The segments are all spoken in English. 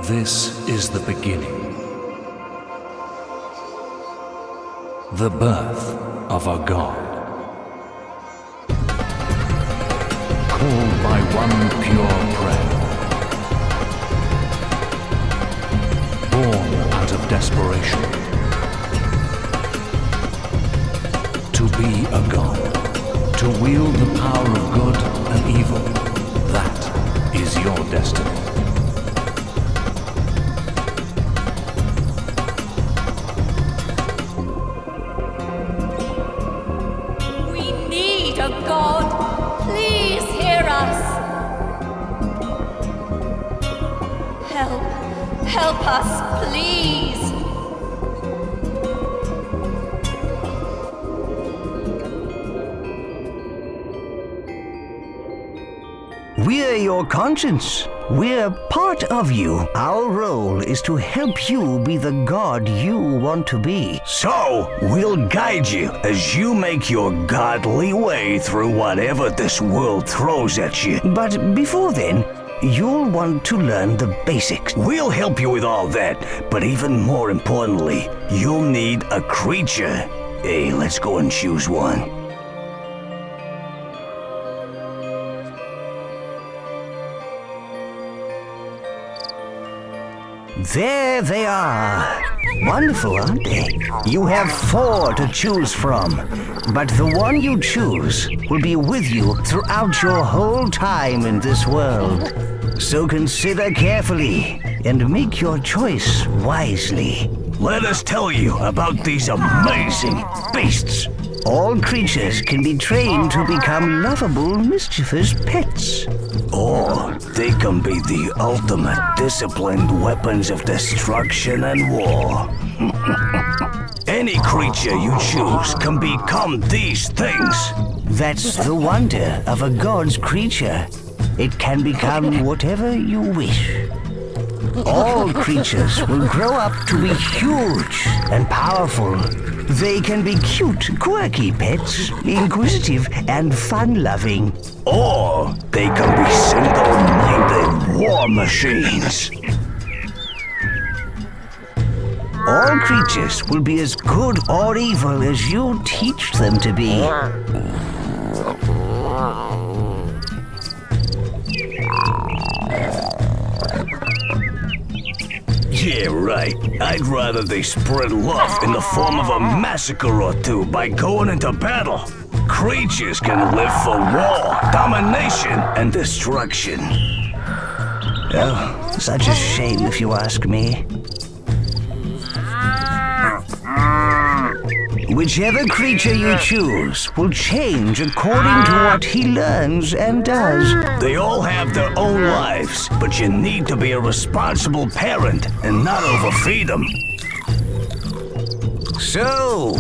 This is the beginning. The birth of a god. Called by one pure prayer. Born out of desperation. To be a god. To wield the power of good and evil. That is your destiny. God, please hear us. Help us, please. We're your conscience. We're part of you. Our role is to help you be the god you want to be. So, we'll guide you as you make your godly way through whatever this world throws at you. But before then, you'll want to learn the basics. We'll help you with all that, but even more importantly, you'll need a creature. Hey, let's go and choose one. There they are. Wonderful, aren't they? You have 4 to choose from, but the one you choose will be with you throughout your whole time in this world. So consider carefully and make your choice wisely. Let us tell you about these amazing beasts. All creatures can be trained to become lovable, mischievous pets. Or they can be the ultimate disciplined weapons of destruction and war. Any creature you choose can become these things. That's the wonder of a god's creature. It can become whatever you wish. All creatures will grow up to be huge and powerful. They can be cute, quirky pets, inquisitive and fun-loving. Or they can be single-minded war machines. All creatures will be as good or evil as you teach them to be. Yeah, right. I'd rather they spread love in the form of a massacre or two by going into battle. Creatures can live for war, domination, and destruction. Oh, such a shame if you ask me. Whichever creature you choose will change according to what he learns and does. They all have their own lives, but you need to be a responsible parent and not overfeed them. So,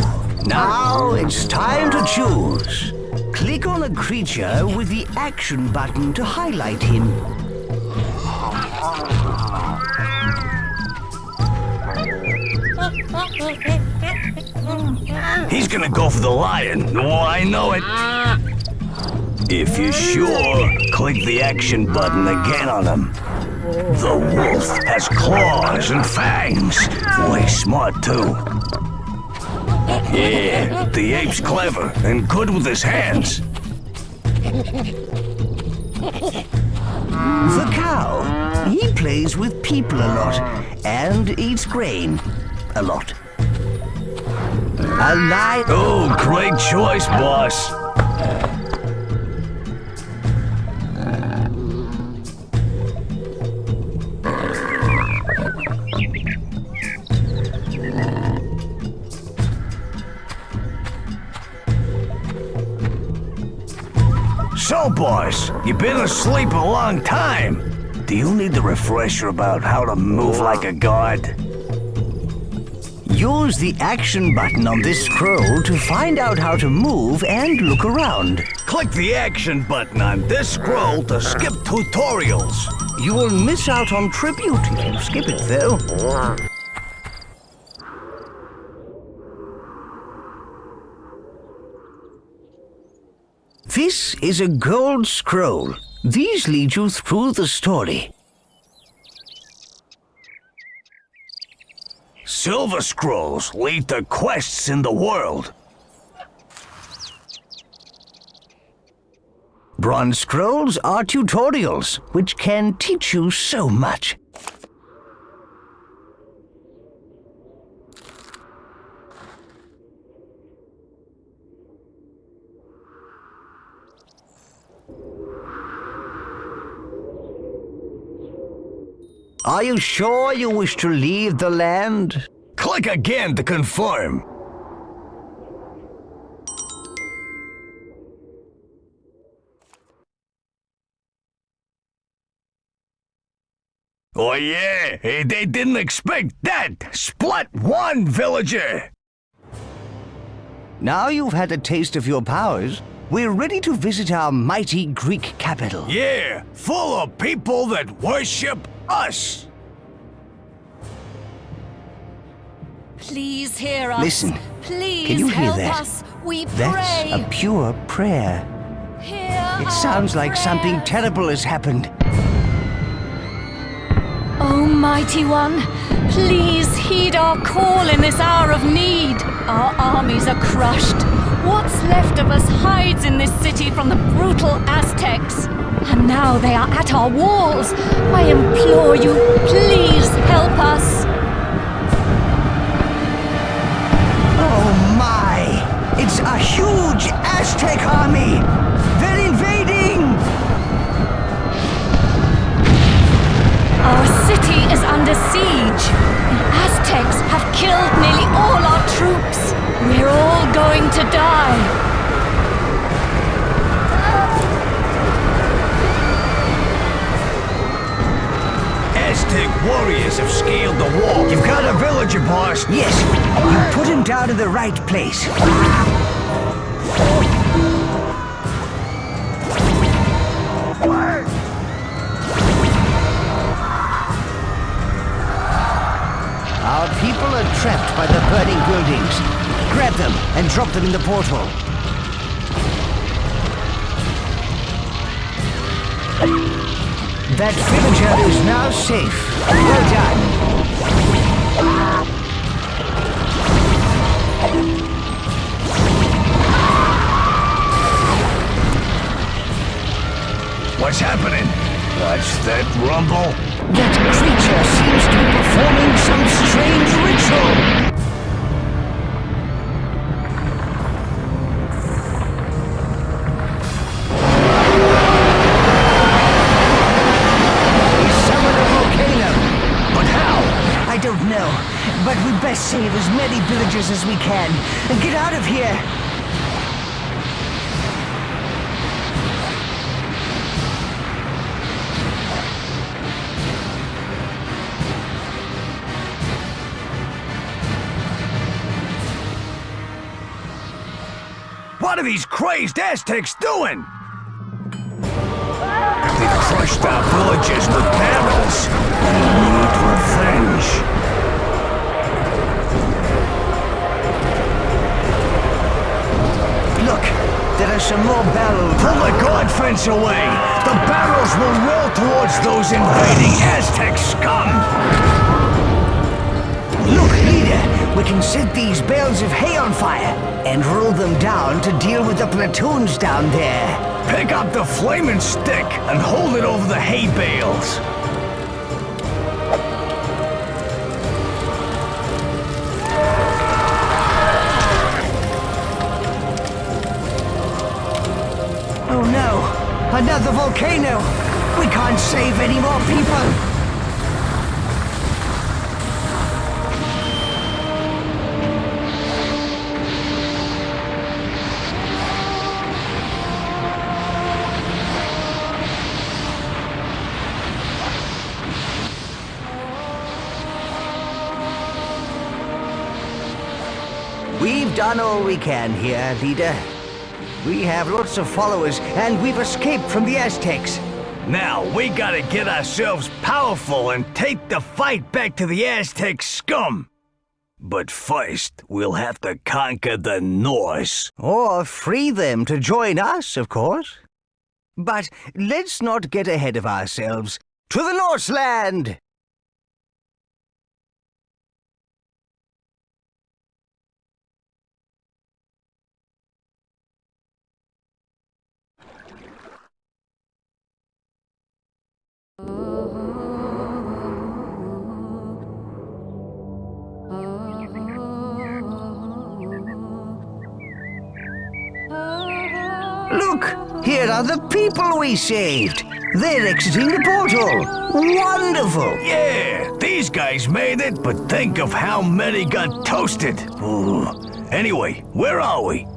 now it's time to choose. Click on a creature with the action button to highlight him. He's gonna go for the lion. Oh, I know it. If you're sure, click the action button again on him. The wolf has claws and fangs. Way smart, too. Yeah, the ape's clever and good with his hands. The cow. He plays with people a lot and eats grain a lot. A lion. Oh, great choice, boss. So, boss, you've been asleep a long time. Do you need the refresher about how to move like a god? Use the action button on this scroll to find out how to move and look around. Click the action button on this scroll to skip tutorials. You will miss out on tribute if you skip it, though. This is a gold scroll. These lead you through the story. Silver scrolls lead to quests in the world. Bronze scrolls are tutorials, which can teach you so much. Are you sure you wish to leave the land? Click again to confirm. Oh yeah, they didn't expect that. Splat one, villager. Now you've had a taste of your powers, we're ready to visit our mighty Greek capital. Yeah, full of people that worship us. Please hear us. Listen, Please can you hear help that? us. We That's pray. a pure prayer. Hear It our sounds like something prayers. terrible has happened. Almighty One, please heed our call in this hour of need. Our armies are crushed. What's left of us hides in this city from the brutal Aztecs. And now they are at our walls. I implore you, please help us. Oh my! It's a huge Aztec army! They're invading! Our city is under siege. The Aztecs have killed nearly all our troops. We're all going to die. Aztec warriors have scaled the wall. You've got a villager, boss. Yes, you put him down in the right place. Our people are trapped by the burning buildings. Grab them and drop them in the portal. That villager is now safe. Well done. What's happening? What's that rumble? That creature seems to be performing some strange ritual. He summoned a volcano. But how? I don't know, but we best save as many villagers as we can and get out of here. What are these crazed Aztecs doing? They've crushed our villagers with barrels. They need revenge. Look, there are some more barrels. Pull the guard fence away. The barrels will roll towards those invading Aztec scum. Look, leader, we can set these bales of hay on fire and roll them down to deal with the platoons down there. Pick up the flaming stick and hold it over the hay bales. Oh no, another volcano. We can't save any more people. We've done all we can here, leader. We have lots of followers, and we've escaped from the Aztecs. Now, we gotta get ourselves powerful and take the fight back to the Aztec scum. But first, we'll have to conquer the Norse. Or free them to join us, of course. But let's not get ahead of ourselves. To the Norseland! Look, here are the people we saved. They're exiting the portal. Wonderful. Yeah, these guys made it, but think of how many got toasted. Ooh. Anyway, where are we?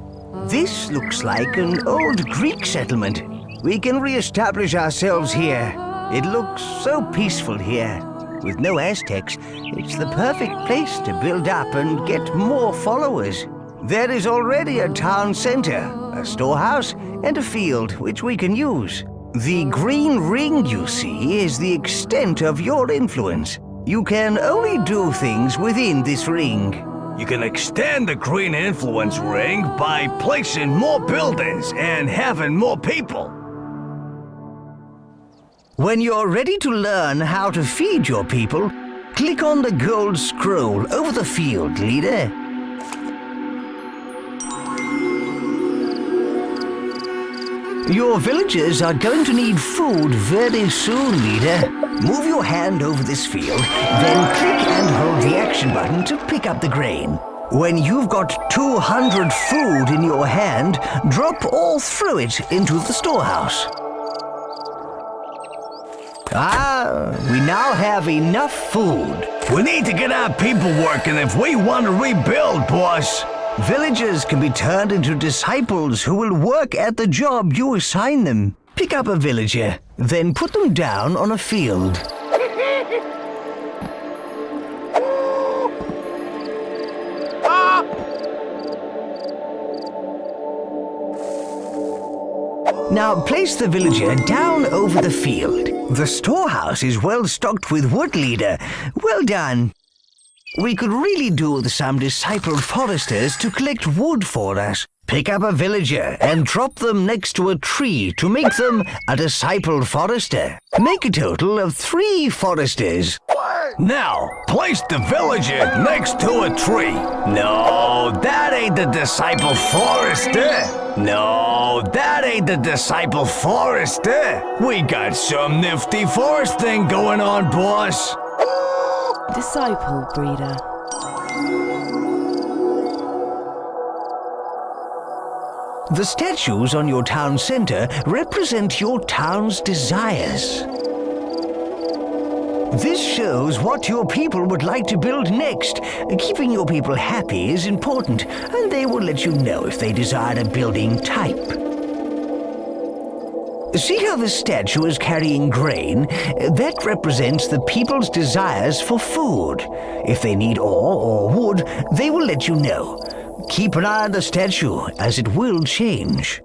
This looks like an old Greek settlement. We can re-establish ourselves here. It looks so peaceful here. With no Aztecs, it's the perfect place to build up and get more followers. There is already a town center, a storehouse, and a field which we can use. The green ring you see is the extent of your influence. You can only do things within this ring. You can extend the green influence ring by placing more buildings and having more people. When you're ready to learn how to feed your people, click on the gold scroll over the field, leader. Your villagers are going to need food very soon, leader. Move your hand over this field, then click and hold the action button to pick up the grain. When you've got 200 food in your hand, drop all through it into the storehouse. We now have enough food. We need to get our people working if we want to rebuild, boss. Villagers can be turned into disciples who will work at the job you assign them. Pick up a villager, then put them down on a field. Now place the villager down over the field. The storehouse is well stocked with wood, leader. Well done. We could really do with some discipled foresters to collect wood for us. Pick up a villager and drop them next to a tree to make them a discipled forester. Make a total of 3 foresters. Now, place the villager next to a tree. No, that ain't the disciple forester. No, that ain't the disciple forester. We got some nifty foresting going on, boss. Disciple breeder. The statues on your town center represent your town's desires. This shows what your people would like to build next. Keeping your people happy is important, and they will let you know if they desire a building type. See how the statue is carrying grain? That represents the people's desires for food. If they need ore or wood, they will let you know. Keep an eye on the statue, as it will change.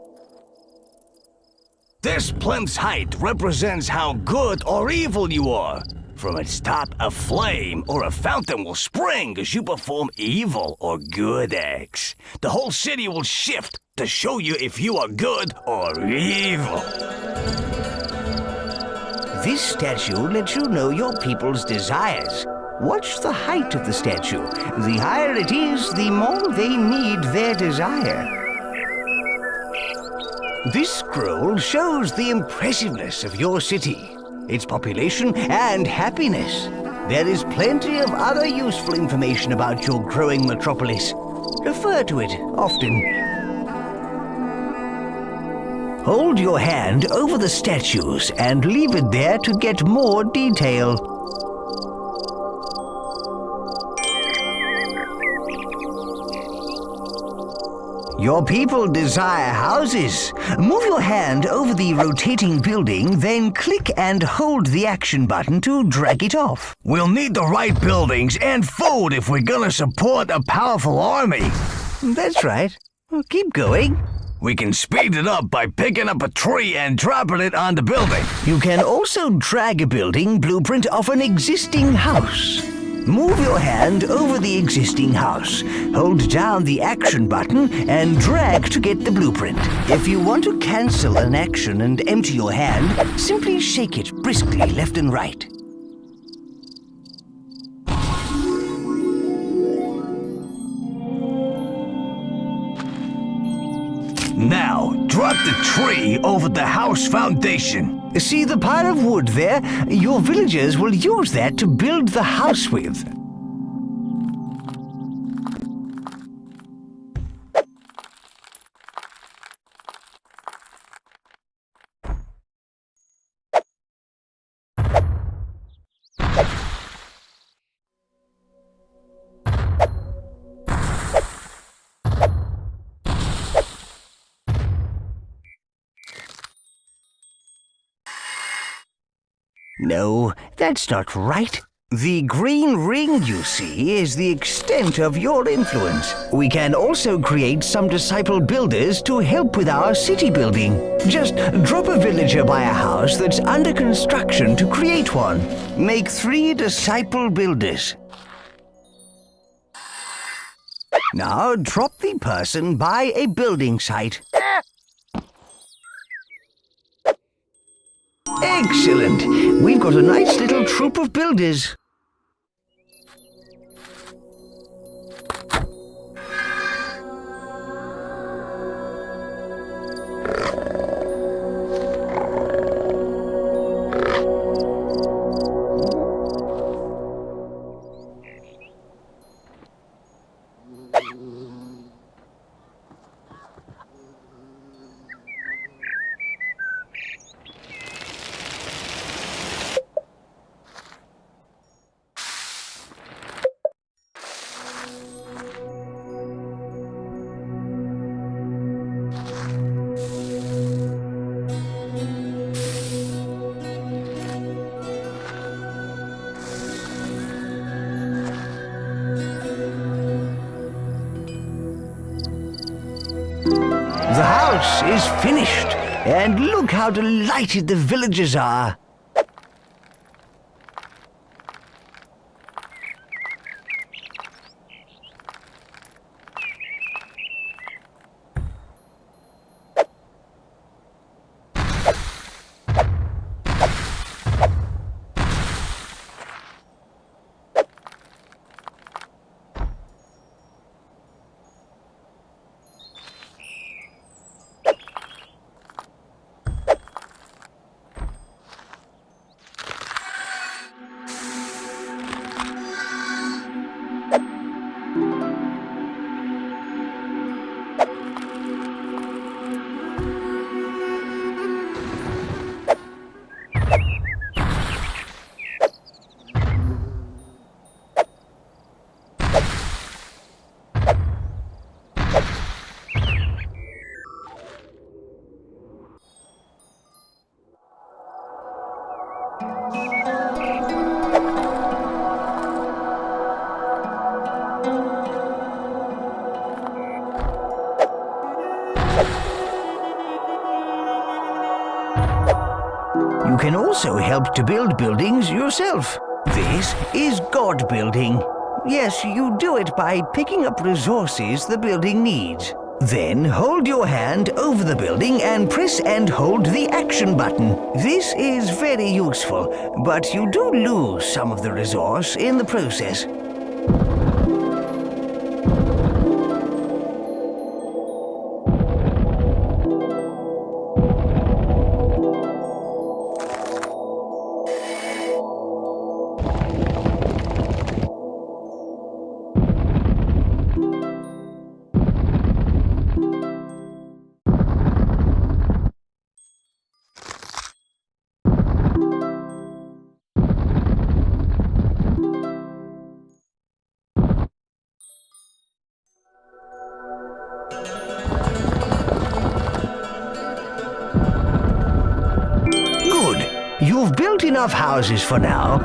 This plinth's height represents how good or evil you are. From its top, a flame or a fountain will spring as you perform evil or good acts. The whole city will shift to show you if you are good or evil. This statue lets you know your people's desires. Watch the height of the statue. The higher it is, the more they need their desire. This scroll shows the impressiveness of your city, its population and happiness. There is plenty of other useful information about your growing metropolis. Refer to it often. Hold your hand over the statues and leave it there to get more detail. Your people desire houses. Move your hand over the rotating building, then click and hold the action button to drag it off. We'll need the right buildings and food if we're gonna support a powerful army. That's right. Well, keep going. We can speed it up by picking up a tree and dropping it on the building. You can also drag a building blueprint of an existing house. Move your hand over the existing house. Hold down the action button and drag to get the blueprint. If you want to cancel an action and empty your hand, simply shake it briskly left and right. Now, drop the tree over the house foundation. See the pile of wood there? Your villagers will use that to build the house with. No, that's not right. The green ring you see is the extent of your influence. We can also create some disciple builders to help with our city building. Just drop a villager by a house that's under construction to create one. Make 3 disciple builders. Now drop the person by a building site. Excellent! We've got a nice little troop of builders. The house is finished, and look how delighted the villagers are. You can also help to build buildings yourself. This is God building. Yes, you do it by picking up resources the building needs. Then hold your hand over the building and press and hold the action button. This is very useful, but you do lose some of the resource in the process. You've built enough houses for now.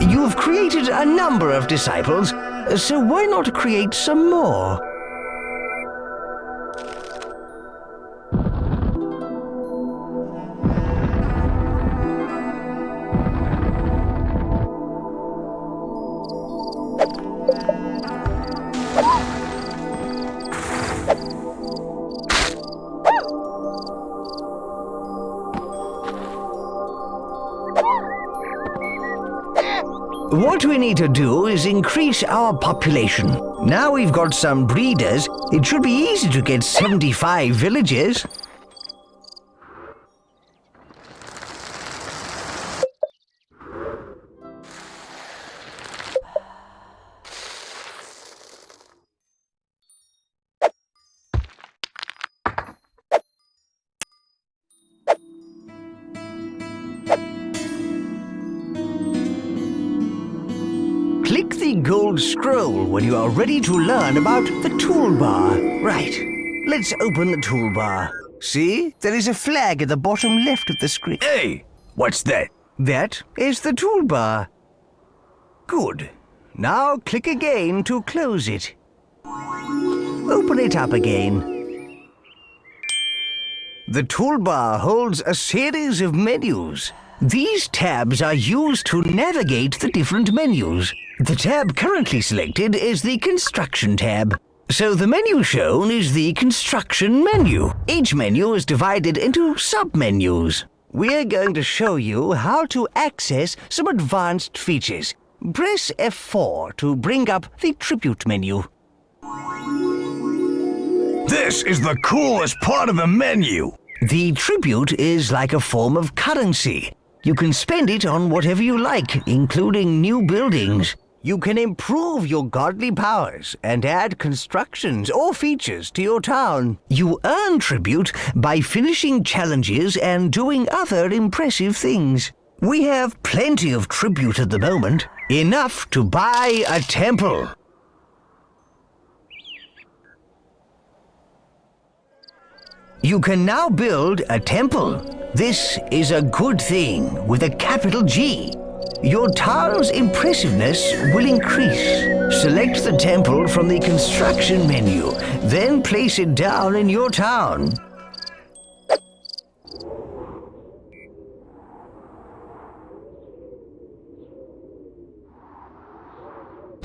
You've created a number of disciples, so why not create some more? What we need to do is increase our population. Now we've got some breeders, it should be easy to get 75 villagers. Click the gold scroll when you are ready to learn about the toolbar. Right, let's open the toolbar. See, there is a flag at the bottom left of the screen. Hey, what's that? That is the toolbar. Good. Now click again to close it. Open it up again. The toolbar holds a series of menus. These tabs are used to navigate the different menus. The tab currently selected is the Construction tab. So the menu shown is the Construction menu. Each menu is divided into sub-menus. We're going to show you how to access some advanced features. Press F4 to bring up the Tribute menu. This is the coolest part of the menu. The Tribute is like a form of currency. You can spend it on whatever you like, including new buildings. You can improve your godly powers and add constructions or features to your town. You earn tribute by finishing challenges and doing other impressive things. We have plenty of tribute at the moment, enough to buy a temple. You can now build a temple. This is a good thing with a capital G. Your town's impressiveness will increase. Select the temple from the Construction menu, then place it down in your town.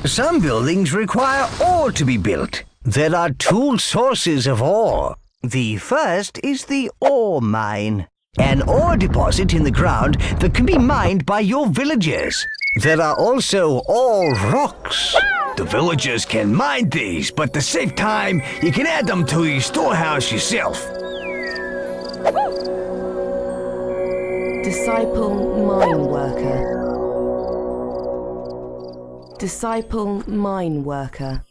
Some buildings require ore to be built. There are two sources of ore. The first is the ore mine, an ore deposit in the ground that can be mined by your villagers. There are also ore rocks. The villagers can mine these, but to save time, you can add them to your storehouse yourself. Disciple Mine Worker. Disciple Mine Worker.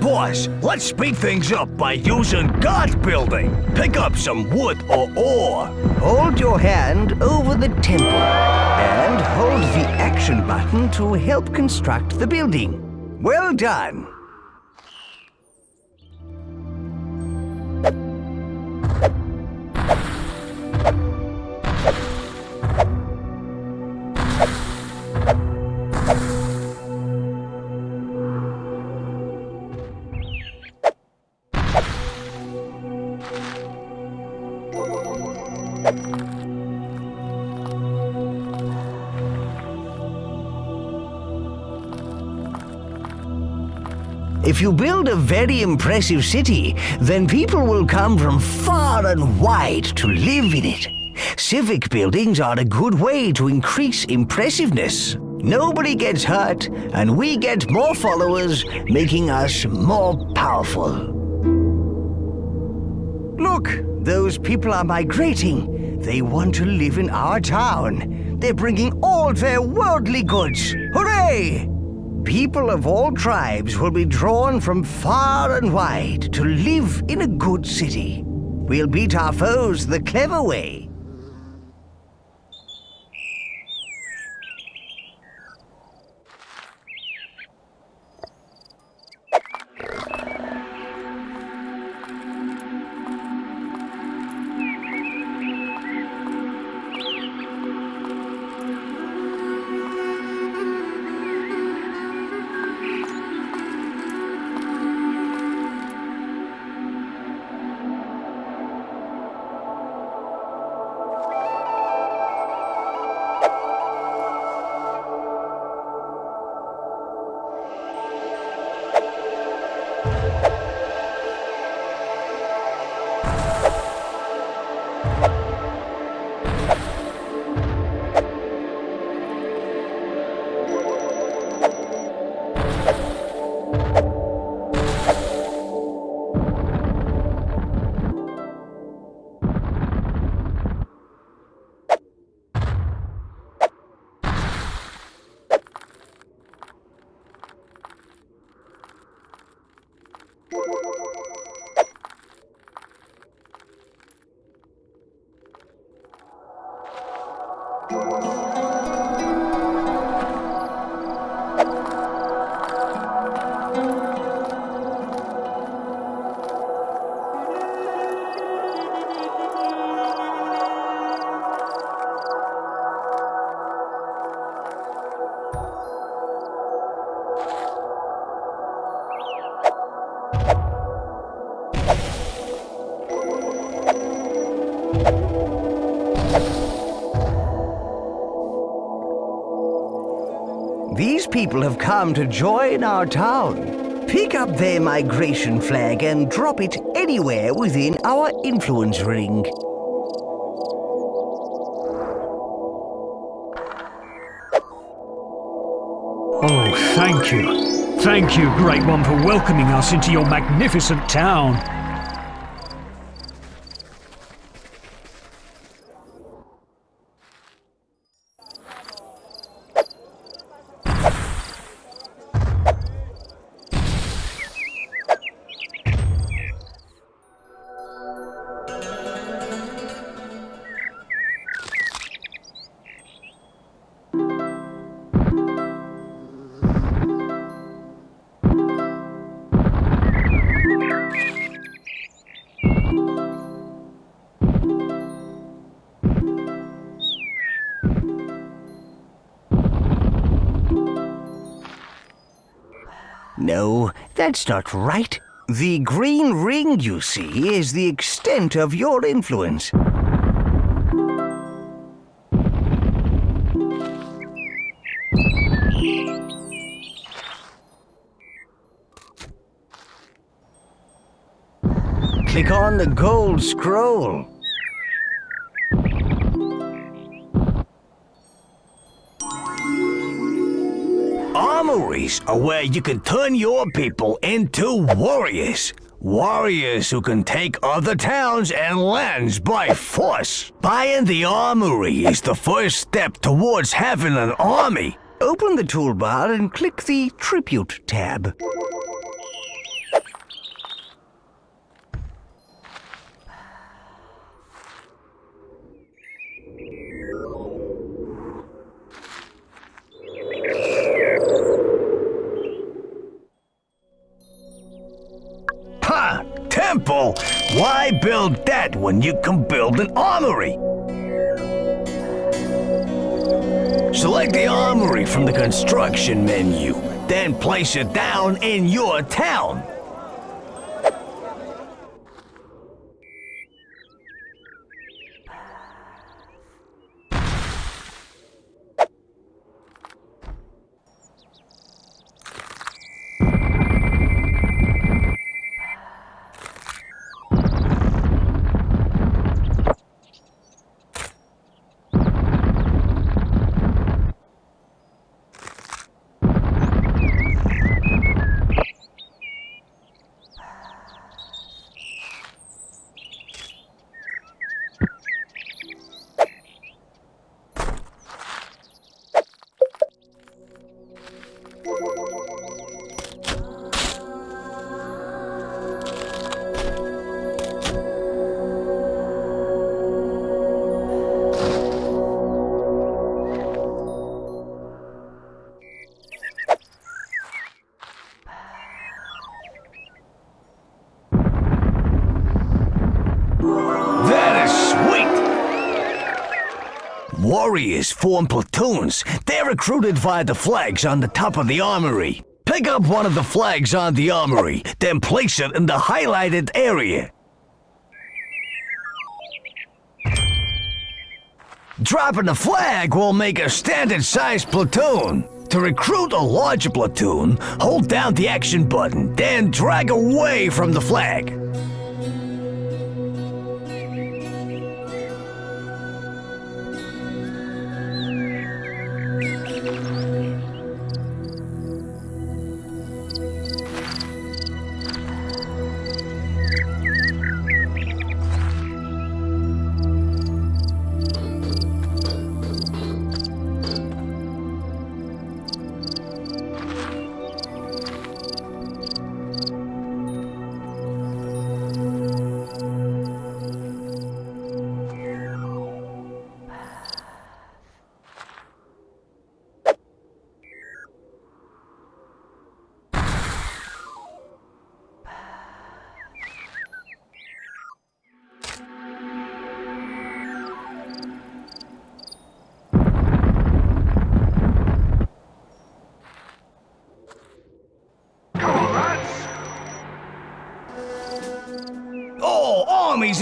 Boss, let's speed things up by using God building. Pick up some wood or ore. Hold your hand over the temple and hold the action button to help construct the building. Well done. If you build a very impressive city, then people will come from far and wide to live in it. Civic buildings are a good way to increase impressiveness. Nobody gets hurt, and we get more followers, making us more powerful. Look, those people are migrating. They want to live in our town. They're bringing all their worldly goods. Hooray! People of all tribes will be drawn from far and wide to live in a good city. We'll beat our foes the clever way. These people have come to join our town. Pick up their migration flag and drop it anywhere within our influence ring. Oh, thank you. Thank you, Great One, for welcoming us into your magnificent town. No, that's not right. The green ring you see is the extent of your influence. Click on the gold scroll. Armories are where you can turn your people into warriors. Warriors who can take other towns and lands by force. Buying the armory is the first step towards having an army. Open the toolbar and click the Tribute tab. Temple? Why build that when you can build an armory? Select the armory from the construction menu, then place it down in your town. Warriors form platoons. They're recruited via the flags on the top of the armory. Pick up one of the flags on the armory, then place it in the highlighted area. Dropping the flag will make a standard-sized platoon. To recruit a larger platoon, hold down the action button, then drag away from the flag.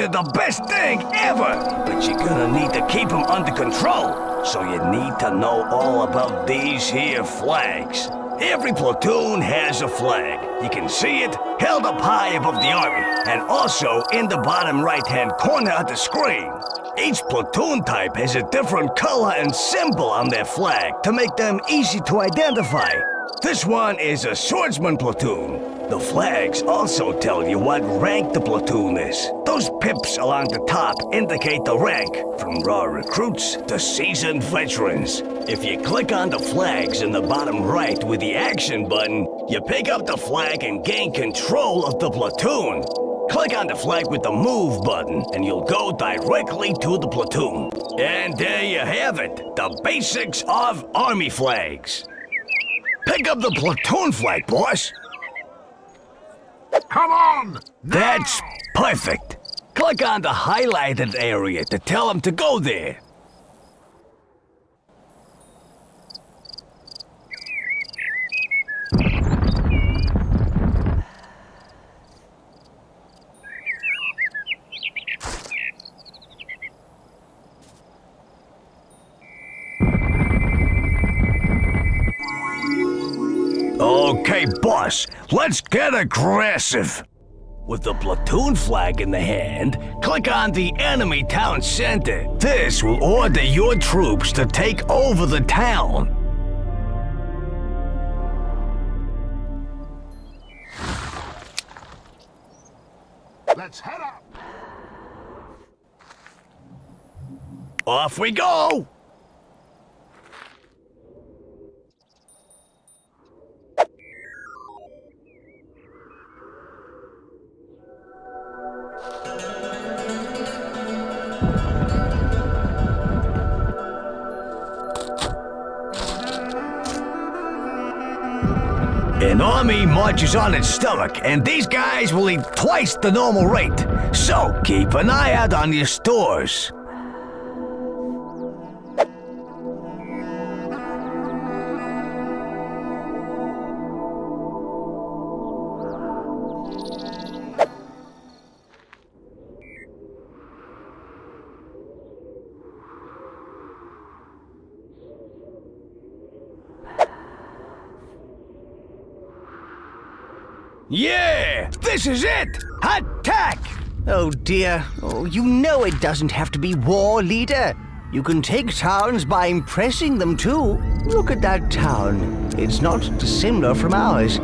are the best thing ever! But you're gonna need to keep them under control. So you need to know all about these here flags. Every platoon has a flag. You can see it held up high above the army, and also in the bottom right-hand corner of the screen. Each platoon type has a different color and symbol on their flag to make them easy to identify. This one is a swordsman platoon. The flags also tell you what rank the platoon is. Those pips along the top indicate the rank, from raw recruits to seasoned veterans. If you click on the flags in the bottom right with the action button, you pick up the flag and gain control of the platoon. Click on the flag with the move button and you'll go directly to the platoon. And there you have it, the basics of army flags. Pick up the platoon flag, boss. Come on! That's perfect. Click on the highlighted area to tell him to go there. Okay, boss, let's get aggressive. With the platoon flag in the hand, click on the enemy town center. This will order your troops to take over the town. Let's head up! Off we go! An army marches on its stomach, and these guys will eat twice the normal rate. So keep an eye out on your stores. Yeah! This is it! Attack! Oh dear. Oh, you know it doesn't have to be war, leader. You can take towns by impressing them too. Look at that town. It's not dissimilar from ours.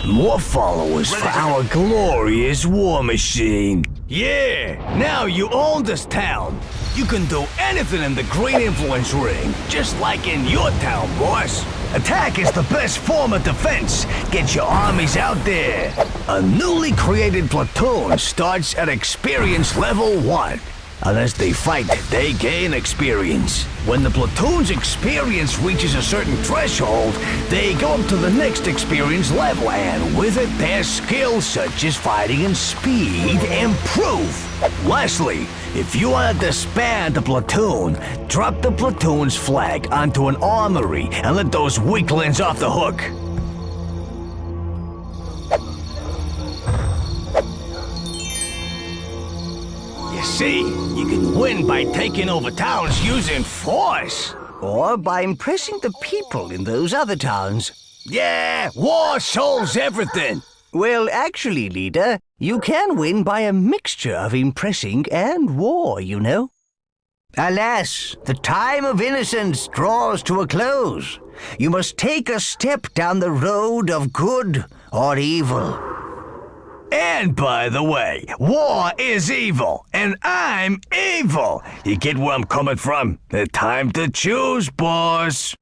More followers for our glorious war machine. Yeah, now you own this town. You can do anything in the Green Influence Ring, just like in your town, boss. Attack is the best form of defense. Get your armies out there. A newly created platoon starts at experience level 1. Unless they fight, they gain experience. When the platoon's experience reaches a certain threshold, they go up to the next experience level, and with it, their skills such as fighting and speed improve. Lastly, if you want to disband the platoon, drop the platoon's flag onto an armory and let those weaklings off the hook. You see, you can win by taking over towns using force. Or by impressing the people in those other towns. Yeah, war solves everything. Well, actually, leader, you can win by a mixture of impressing and war, you know. Alas, the time of innocence draws to a close. You must take a step down the road of good or evil. And by the way, war is evil, and I'm evil. You get where I'm coming from? The time to choose, boss.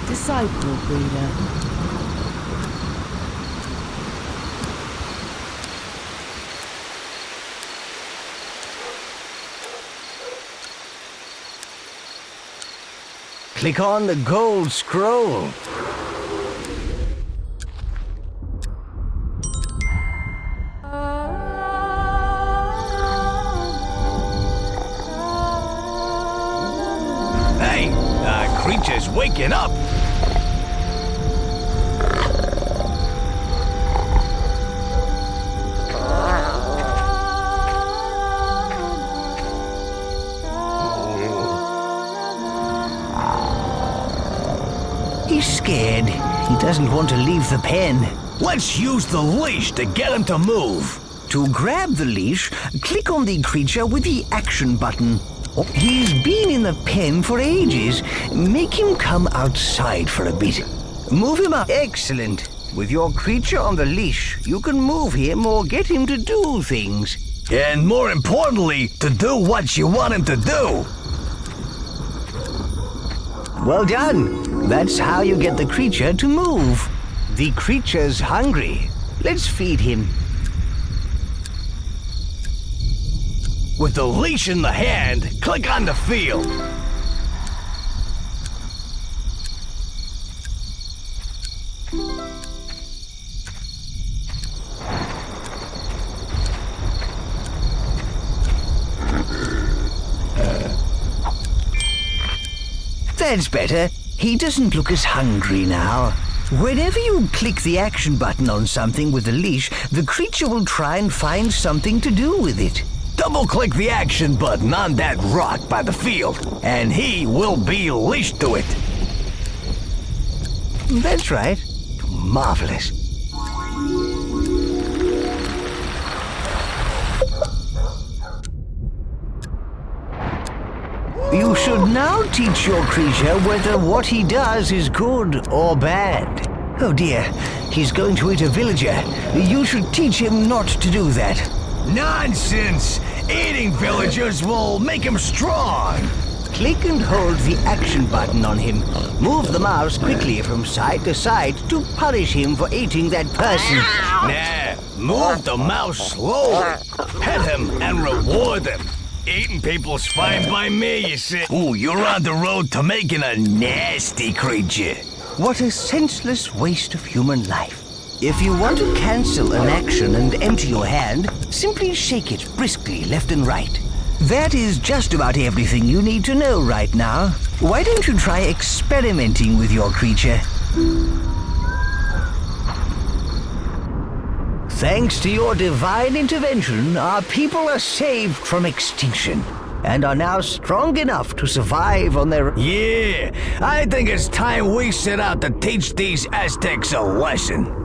Disciple breeder. Click on the gold scroll. Hey, the creature's waking up. He's scared. He doesn't want to leave the pen. Let's use the leash to get him to move. To grab the leash, click on the creature with the action button. Oh, he's been in the pen for ages. Make him come outside for a bit. Move him up. Excellent. With your creature on the leash, you can move him or get him to do things. And more importantly, to do what you want him to do. Well done. That's how you get the creature to move. The creature's hungry. Let's feed him. With the leash in the hand, click on the field. That's better. He doesn't look as hungry now. Whenever you click the action button on something with the leash, the creature will try and find something to do with it. Double-click the action button on that rock by the field, and he will be leashed to it. That's right. Marvelous. You should now teach your creature whether what he does is good or bad. Oh dear, he's going to eat a villager. You should teach him not to do that. Nonsense! Eating villagers will make him strong! Click and hold the action button on him. Move the mouse quickly from side to side to punish him for eating that person. Nah, move the mouse slowly. Pet him and reward him. Eating people's fine by me, you see. Ooh, you're on the road to making a nasty creature. What a senseless waste of human life. If you want to cancel an action and empty your hand, simply shake it briskly left and right. That is just about everything you need to know right now. Why don't you try experimenting with your creature? Thanks to your divine intervention, our people are saved from extinction and are now strong enough to survive on their... Yeah, I think it's time we set out to teach these Aztecs a lesson.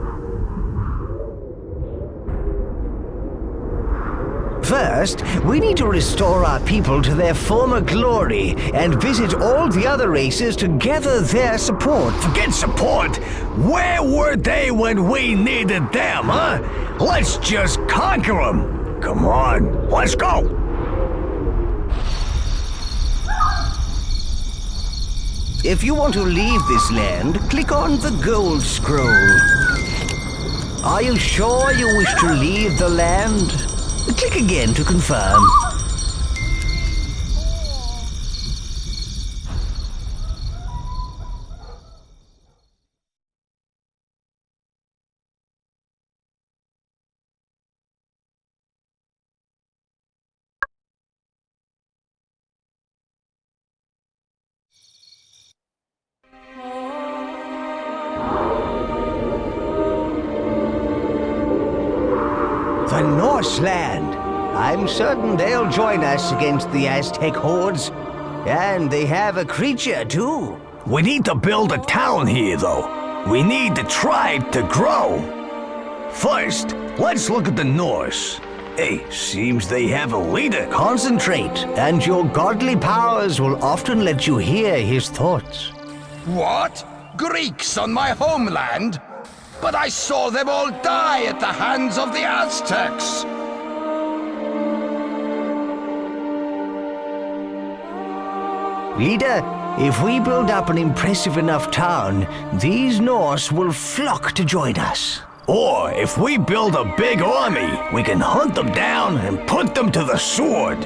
First, we need to restore our people to their former glory and visit all the other races to gather their support. Forget support! Where were they when we needed them, huh? Let's just conquer them! Come on, let's go! If you want to leave this land, click on the gold scroll. Are you sure you wish to leave the land? Click again to confirm. The Norseland. I'm certain they'll join us against the Aztec hordes. And they have a creature, too. We need to build a town here, though. We need the tribe to grow. First, let's look at the Norse. Hey, seems they have a leader. Concentrate, and your godly powers will often let you hear his thoughts. What? Greeks on my homeland? But I saw them all die at the hands of the Aztecs! Leader, if we build up an impressive enough town, these Norse will flock to join us. Or if we build a big army, we can hunt them down and put them to the sword.